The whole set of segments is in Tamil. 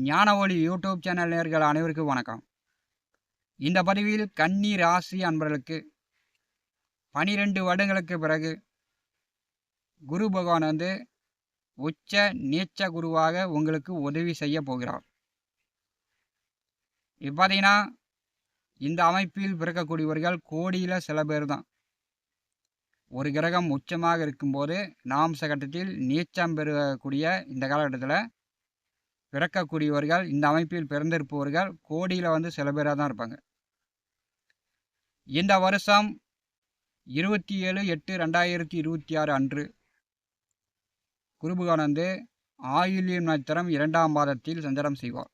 ஞான ஒளி யூடியூப் சேனல் நேயர்கள் அனைவருக்கும் வணக்கம். இந்த பதிவில் கன்னி ராசி அன்பர்களுக்கு 12 வருடங்களுக்கு பிறகு குரு பகவான் உச்ச நீச்ச குருவாக உங்களுக்கு உதவி செய்ய போகிறார். இப்போ பார்த்தீங்கன்னா இந்த அமைப்பில் பிறக்கக்கூடியவர்கள் கோடியில் சில பேர் தான். ஒரு கிரகம் உச்சமாக இருக்கும்போது நாம்ச கட்டத்தில் நீச்சம் பெறக்கூடிய இந்த காலகட்டத்தில் பிறக்கக்கூடியவர்கள், இந்த அமைப்பில் பிறந்திருப்பவர்கள் கோடியில் சில பேராக தான் இருப்பாங்க. இந்த வருஷம் 27/8/2026 அன்று குருபகவான் ஆயில்யம் நட்சத்திரம் 2ஆம் பாதத்தில் சஞ்சாரம் செய்வார்.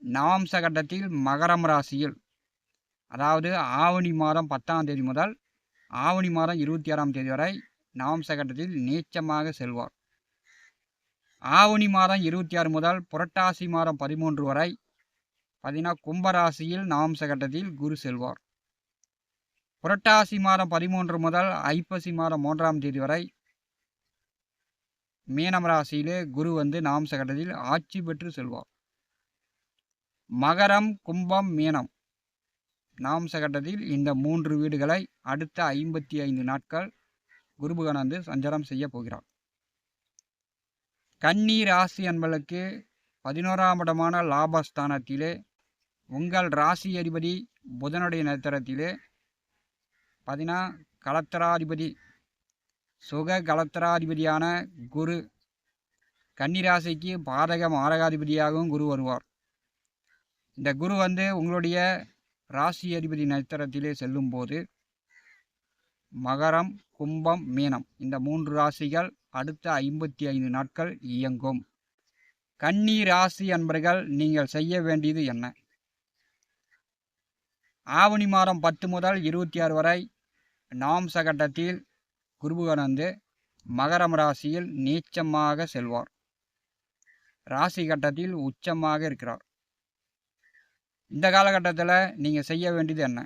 நவம்ச கட்டத்தில் மகரம் ராசியில், அதாவது ஆவணி மாதம் 10ஆம் தேதி முதல் ஆவணி மாதம் 26ஆம் தேதி வரை நவம்ச கட்டத்தில் நீச்சமாக செல்வார். ஆவணி மாதம் 26 முதல் புரட்டாசி மாதம் 13 வரை பார்த்தீங்கன்னா கும்பராசியில் நவம்ச கட்டத்தில் குரு செல்வார். புரட்டாசி மாதம் 13 முதல் ஐப்பசி மாதம் 3ஆம் தேதி வரை மீனம் ராசியிலே குரு நவம்ச கட்டத்தில் ஆட்சி பெற்று செல்வார். மகரம், கும்பம், மீனம் நவம்ச கட்டத்தில் இந்த 3 வீடுகளை அடுத்த 55 நாட்கள் குருபகவான் சஞ்சாரம் செய்ய போகிறார். கன்னி ராசி என்பதற்கு 11ஆம் இடமான லாபஸ்தானத்திலே உங்கள் ராசி அதிபதி புதனுடைய நட்சத்திரத்திலே பார்த்தீங்கன்னா கலத்தராதிபதி சுக கலத்தராதிபதியான குரு கன்னிராசிக்கு பாதக மாரகாதிபதியாகவும் குரு வருவார். இந்த குரு உங்களுடைய ராசி அதிபதி நட்சத்திரத்திலே செல்லும்போது மகரம், கும்பம், மீனம் இந்த 3 ராசிகள் அடுத்த 55 நாட்கள் இயங்கும். கன்னி ராசி அன்பர்கள் நீங்கள் செய்ய வேண்டியது என்ன? ஆவணி மாதம் 10 முதல் 26 வரை நவம்ச கட்டத்தில் குருபகவான் மகரம் ராசியில் நீச்சமாக செல்வார். ராசி கட்டத்தில் உச்சமாக இருக்கிறார். இந்த காலகட்டத்தில் நீங்கள் செய்ய வேண்டியது என்ன?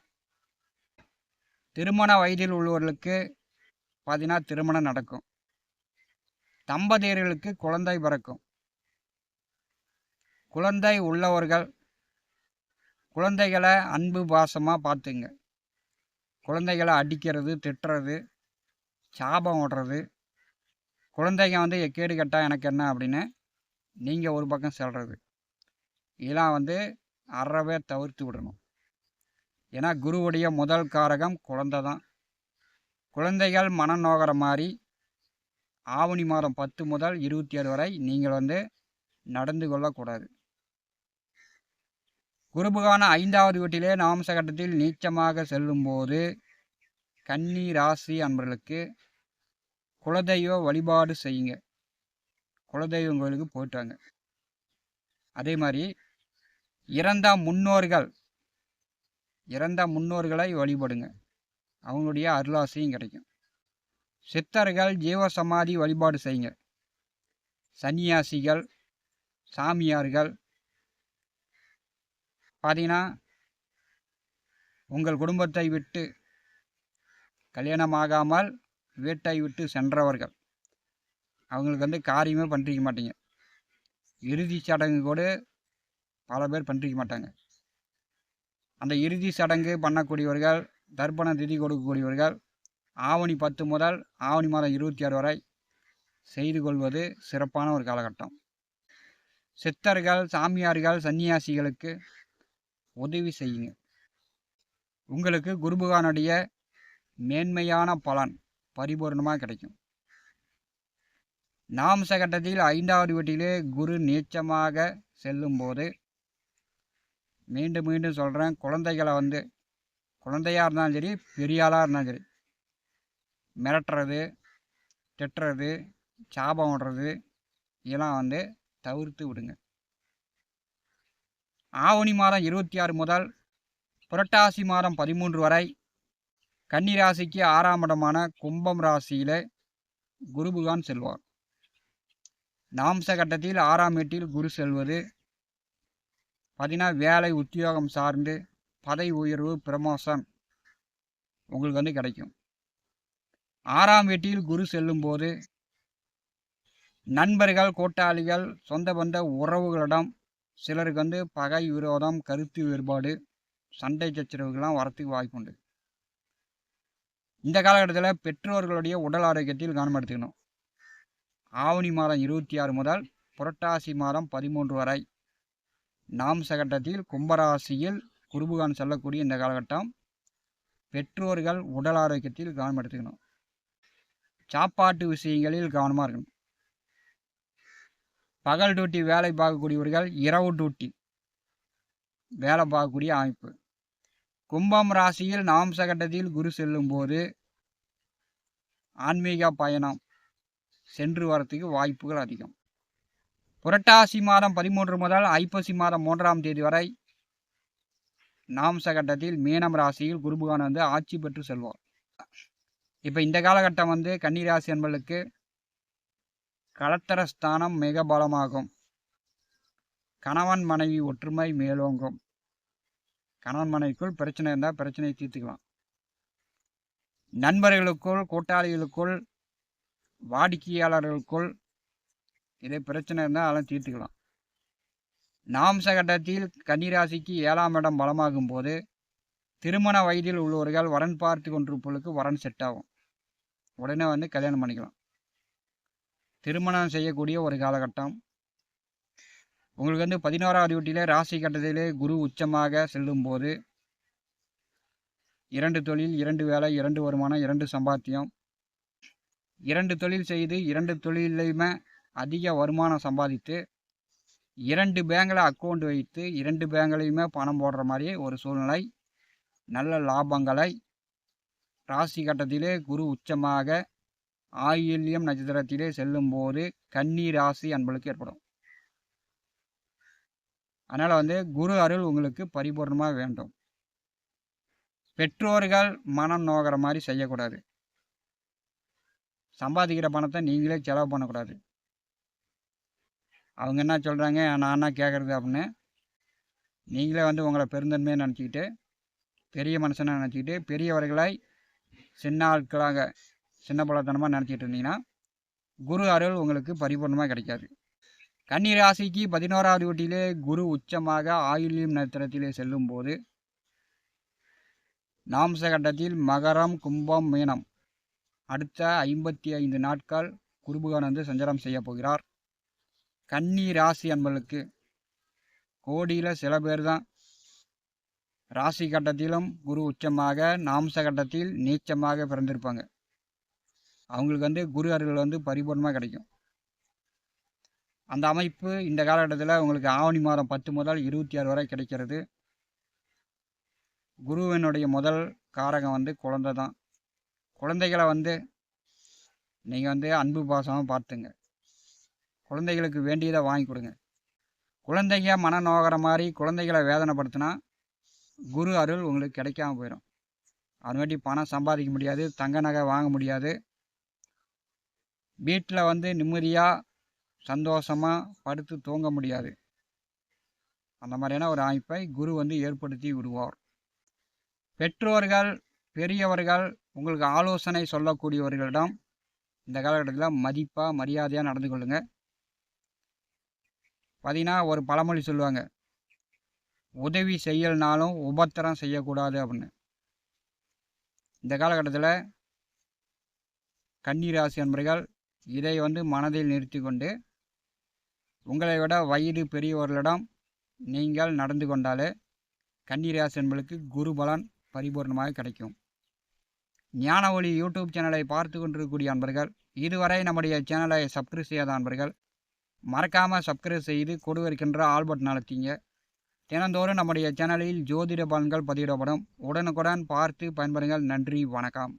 திருமண வயதில் உள்ளவர்களுக்கு பார்த்தீங்கன்னா திருமணம் நடக்கும். தம்பதியர்களுக்கு குழந்தை பிறக்கும். குழந்தை உள்ளவர்கள் குழந்தைகளை அன்பு பாசமாக பார்த்துங்க. குழந்தைகளை அடிக்கிறது, திட்டுறது, சாபம் ஓடுறது, குழந்தைங்க எக்கேடு கட்டா எனக்கு என்ன அப்படின்னு நீங்கள் ஒரு பக்கம் சொல்கிறது, இதெல்லாம் அறவே தவிர்த்து விடணும். ஏன்னா குருவுடைய முதல் காரகம் குழந்தை தான். குழந்தைகள் மனம் நோகிற மாதிரி ஆவணி மாதம் 10 முதல் 26 வரை நீங்கள் நடந்து கொள்ளக்கூடாது. குருபகவான் 5ஆவது வீட்டிலே நவம்ச கட்டத்தில் நீச்சமாக செல்லும்போது கன்னி ராசி அன்பர்களுக்கு குலதெய்வ வழிபாடு செய்யுங்க. குலதெய்வம் கோயிலுக்கு போயிட்டு வாங்க. அதே மாதிரி இறந்த முன்னோர்களை வழிபடுங்க. அவங்களுடைய அருளாசியும் கிடைக்கும். சித்தர்கள் ஜீவசமாதி வழிபாடு செய்யுங்க. சன்னியாசிகள், சாமியார்கள் பார்த்தீங்கன்னா உங்கள் குடும்பத்தை விட்டு கல்யாணமாகாமல் வீட்டை விட்டு சென்றவர்கள், அவங்களுக்கு காரியமே பண்ணிருக்க மாட்டீங்க. இறுதி சடங்கு கூட பல பேர் பண்ணிருக்க மாட்டாங்க. அந்த இறுதி சடங்கு பண்ணக்கூடியவர்கள், தர்ப்பண திதி கொடுக்கக்கூடியவர்கள் ஆவணி 10 முதல் ஆவணி மாதம் 26 வரை செய்து கொள்வது சிறப்பான ஒரு காலகட்டம். சித்தர்கள், சாமியார்கள், சன்னியாசிகளுக்கு உதவி செய்யுங்க. உங்களுக்கு குருபகவானுடைய மேன்மையான பலன் பரிபூர்ணமாக கிடைக்கும். நவம்ச கட்டத்தில் 5ஆவது வீட்டிலே குரு நீச்சமாக செல்லும்போது மீண்டும் மீண்டும் சொல்கிறேன், குழந்தைகளை குழந்தையாக இருந்தாலும் சரி, பெரியாளாக இருந்தாலும் சரி, மிரட்டுறது, திட்டுறது, சாபம் விடுறது இதெல்லாம் தவிர்த்து விடுங்க. ஆவணி மாதம் 26 முதல் புரட்டாசி மாதம் 13 வரை கன்னிராசிக்கு 6ஆம் இடமான கும்பம் ராசியில் குருபகவான் செல்வார். நவம்ச கட்டத்தில் 6ஆம் வீட்டில் குரு செல்வது பார்த்தீங்கன்னா வேலை உத்தியோகம் சார்ந்து பதவி உயர்வு, ப்ரமோஷன் உங்களுக்கு கிடைக்கும். 6ஆம் வீட்டில் குரு செல்லும்போது நண்பர்கள், கூட்டாளிகள், சொந்த பந்த உறவுகளிடம் சிலருக்கு வந்து பகை, விரோதம், கருத்து வேறுபாடு, சண்டை சச்சரவுகள்லாம் வரத்துக்கு வாய்ப்புண்டு. இந்த காலகட்டத்தில் பெற்றோர்களுடைய உடல் ஆரோக்கியத்தில் கவனம் எடுத்துக்கணும். ஆவணி மாதம் 26 முதல் புரட்டாசி மாதம் 13 வரை நாம் சகட்டத்தில் கும்பராசியில் குருபகான் செல்லக்கூடிய இந்த காலகட்டம் பெற்றோர்கள் உடல் ஆரோக்கியத்தில் கவனம் எடுத்துக்கணும். சாப்பாட்டு விஷயங்களில் கவனமாக இருக்கணும். பகல் டியூட்டி வேலை பார்க்கக்கூடியவர்கள் இரவு டியூட்டி வேலை பார்க்கக்கூடிய அமைப்பு. கும்பம் ராசியில் நாம் சகட்டத்தில் குரு செல்லும் போது ஆன்மீக பயணம் சென்று வரத்துக்கு வாய்ப்புகள் அதிகம். புரட்டாசி மாதம் 13 முதல் ஐப்பசி மாதம் 3ஆம் தேதி வரை நாம் சகட்டத்தில் மீனம் ராசியில் குருபகான் வந்து ஆட்சி பெற்று செல்வார். இப்போ இந்த காலகட்டம் வந்து கன்னிராசி என்பவர்களுக்கு கலத்தரஸ்தானம் மிக பலமாகும். கணவன் மனைவி ஒற்றுமை மேலோங்கும். கணவன் மனைவிக்குள் பிரச்சனை இருந்தால் பிரச்சனையை தீர்த்துக்கலாம். நண்பர்களுக்குள், கூட்டாளிகளுக்குள், வாடிக்கையாளர்களுக்குள் இதே பிரச்சனை இருந்தால் அதெல்லாம் தீர்த்துக்கலாம். நாம் சகட்டத்தில் கன்னிராசிக்கு 7ஆம் இடம் பலமாகும் போது திருமண வயதில் உள்ளவர்கள் வரன் பார்த்து கொண்டிருப்பவர்களுக்கு வரன் செட் ஆகும். உடனே வந்து கல்யாணம் பண்ணிக்கலாம். திருமணம் செய்யக்கூடிய ஒரு காலகட்டம். உங்களுக்கு வந்து 11ஆவது வீட்டிலே ராசி கட்டத்திலே குரு உச்சமாக செல்லும் போது 2 தொழில், 2 வேலை, 2 வருமானம், 2 சம்பாத்தியம், 2 தொழில் செய்து 2 தொழிலையுமே அதிக வருமானம் சம்பாதித்து 2 பேங்கில் அக்கௌண்ட் வைத்து 2 பேங்க்லையுமே பணம் போடுற மாதிரி ஒரு சூழ்நிலை, நல்ல லாபங்களை ராசி கட்டத்திலே குரு உச்சமாக ஆயில்யம் நட்சத்திரத்திலே செல்லும் போது கன்னி ராசி அன்பளுக்கு ஏற்படும். அதனால் வந்து குரு அருள் உங்களுக்கு பரிபூர்ணமாக வேண்டும். பெற்றோர்கள் மனம் நோகிற மாதிரி செய்யக்கூடாது. சம்பாதிக்கிற பணத்தை நீங்களே செலவு பண்ணக்கூடாது. அவங்க என்ன சொல்கிறாங்க, நான் என்ன கேட்குறது அப்படின்னு நீங்களே வந்து உங்களை பெருந்தன்மையாக நினச்சிக்கிட்டு, பெரிய மனுஷனாக நினச்சிக்கிட்டு, பெரியவர்களை சின்ன ஆட்களாக சின்ன பலத்தனமாக நினச்சிக்கிட்டு இருந்தீங்கன்னா குரு அருள் உங்களுக்கு பரிபூர்ணமாக கிடைக்காது. கன்னி ராசிக்கு 11ஆவது வீட்டிலே குரு உச்சமாக ஆயில்யம் நட்சத்திரத்திலே செல்லும் போது நாம் சகட்டத்தில் மகரம், கும்பம், மீனம் அடுத்த 55 நாட்கள் குருபகான் வந்து சஞ்சாரம் செய்ய போகிறார். கன்னி ராசி என்பவர்களுக்கு கோடியில் சில பேர் தான் ராசி கட்டத்திலும் குரு உச்சமாக நாம்ச கட்டத்தில் நீச்சமாக பிறந்திருப்பாங்க. அவங்களுக்கு வந்து குரு அருள் வந்து பரிபூர்ணமாக கிடைக்கும். அந்த அமைப்பு இந்த காலகட்டத்தில் உங்களுக்கு ஆவணி மாதம் 10 முதல் 26 வரை கிடைக்கிறது. குருவினுடைய முதல் காரகம் வந்து குழந்தை தான். குழந்தைகளை வந்து நீங்கள் வந்து அன்பு பாசமாக பார்த்துங்க. குழந்தைகளுக்கு வேண்டியதை வாங்கி கொடுங்க. குழந்தைங்க மன நோகிற மாதிரி குழந்தைகளை வேதனைப்படுத்தினா குரு அருள் உங்களுக்கு கிடைக்காம போயிடும். அதுமாட்டி பணம் சம்பாதிக்க முடியாது, தங்க நகை வாங்க முடியாது, வீட்டில் வந்து நிம்மதியாக சந்தோஷமாக படுத்து தூங்க முடியாது. அந்த மாதிரியான ஒரு அமைப்பை குரு வந்து ஏற்படுத்தி விடுவார். பெற்றோர்கள், பெரியவர்கள், உங்களுக்கு ஆலோசனை சொல்லக்கூடியவர்களிடம் இந்த காலகட்டத்தில் மதிப்பாக மரியாதையாக நடந்து கொள்ளுங்க. பார்த்தீங்கன்னா ஒரு பழமொழி சொல்லுவாங்க, உதவி செய்யலனாலும் உபத்திரம் செய்யக்கூடாது அப்படின்னு. இந்த காலகட்டத்தில் கன்னிராசி அன்பர்கள் இதை வந்து மனதில் நிறுத்தி கொண்டு உங்களை விட வயது பெரியவர்களிடம் நீங்கள் நடந்து கொண்டாலே கன்னிராசி அன்பர்களுக்கு குரு பலன் பரிபூர்ணமாக கிடைக்கும். ஞான ஒளி யூடியூப் சேனலை பார்த்து கொண்டிருக்கக்கூடிய அன்பர்கள், இதுவரை நம்முடைய சேனலை சப்ஸ்கிரைப் செய்யாத அன்பர்கள் மறக்காமல் சப்ஸ்கிரைப் செய்து கொடுவிருக்கின்ற ஆல் பட்டன் அழுத்திங்க. தினந்தோறும் நம்முடைய சேனலில் ஜோதிட பலன்கள் பதிவிடப்படும். உடனுக்குடன் பார்த்து பயன்பெறுங்கள். நன்றி, வணக்கம்.